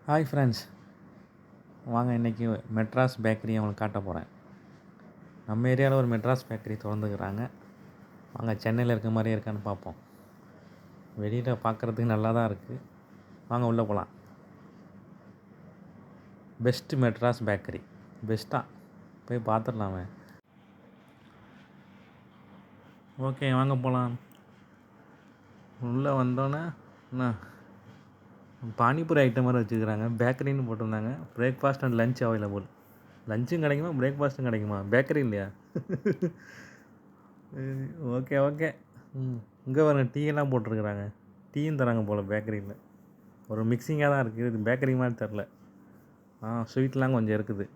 Hi friends, வாங்க இன்றைக்கி மெட்ராஸ் பேக்கரியை உங்களுக்கு காட்ட போகிறேன். நம்ம ஏரியாவில் ஒரு மெட்ராஸ் பேக்கரி திறந்துக்கிறாங்க. வாங்க சென்னையில் இருக்க மாதிரியே இருக்கான்னு பார்ப்போம். வெளியில் பார்க்குறதுக்கு நல்லா தான் இருக்குது. வாங்க உள்ளே போகலாம். பெஸ்ட்டு மெட்ராஸ் பேக்கரி, பெஸ்ட்டாக போய் பார்த்துடலாமே. ஓகே, வாங்க போகலாம். உள்ளே வந்தோன்னே என்ன பானிபூரி ஐட்டம் மாதிரி வச்சுருக்கிறாங்க. பேக்கரின்னு போட்டிருந்தாங்க. Breakfast and lunch available. லஞ்சும் கிடைக்குமா, பிரேக்ஃபாஸ்ட்டும் கிடைக்குமா? பேக்கரி இல்லையா? ஓகே. இங்கே வர டீயெல்லாம் போட்டிருக்கிறாங்க. டீயும் தராங்க போல் பேக்கரியில். ஒரு மிக்சிங்காக தான் இருக்குது. இது பேக்கரி மாதிரி தெரில. ஸ்வீட்லாம் கொஞ்சம் இருக்குது.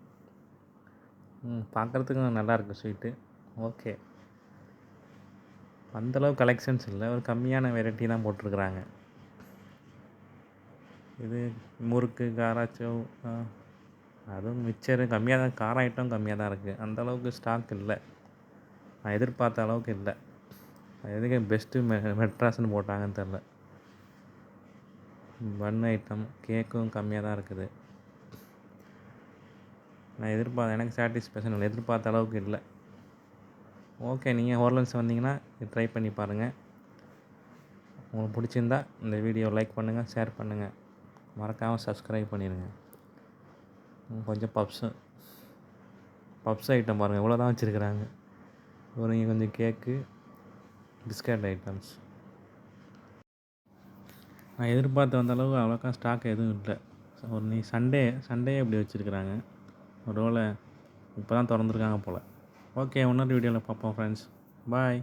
பார்க்குறதுக்கும் நல்லாயிருக்கு ஸ்வீட்டு. ஓகே, அந்தளவு கலெக்ஷன்ஸ் இல்லை. ஒரு கம்மியான வெரைட்டி தான் போட்டிருக்கிறாங்க. இது முறுக்கு, காராச்சேவ், அதுவும் மிக்சரு கம்மியாக தான். கார ஐட்டம் கம்மியாக தான் இருக்குது. அந்தளவுக்கு ஸ்டாக் இல்லை. நான் எதிர்பார்த்த அளவுக்கு இல்லை. எதுக்கு பெஸ்ட்டு மெட்ராஸ்ன்னு போட்டாங்கன்னு தெரில. பன் ஐட்டம், கேக்கும் கம்மியாக தான் இருக்குது. நான் எனக்கு சாட்டிஸ்ஃபேக்ஷன் இல்லை. எதிர்பார்த்த அளவுக்கு இல்லை. ஓகே, நீங்கள் ஹோர்லன்ஸ் வந்தீங்கன்னா ட்ரை பண்ணி பாருங்கள். உங்களுக்கு பிடிச்சிருந்தா இந்த வீடியோ லைக் பண்ணுங்கள், ஷேர் பண்ணுங்கள், மறக்காமல் சப்ஸ்கிரைப் பண்ணிடுங்க. கொஞ்சம் பப்ஸ் ஐட்டம் பாருங்கள், இவ்வளோ தான் வச்சுருக்குறாங்க. இங்கே கொஞ்சம் கேக்கு, பிஸ்கட் ஐட்டம்ஸ். நான் எதிர்பார்த்து வந்த அளவு அவ்வளோக்கா ஸ்டாக் எதுவும் இல்லை. ஒரு சண்டே இப்படி வச்சுருக்குறாங்க. ஒரு வேளை இப்போ தான் திறந்துருக்காங்க போல். ஓகே, இன்னொரு வீடியோவில் பார்ப்போம் ஃப்ரெண்ட்ஸ். பாய்.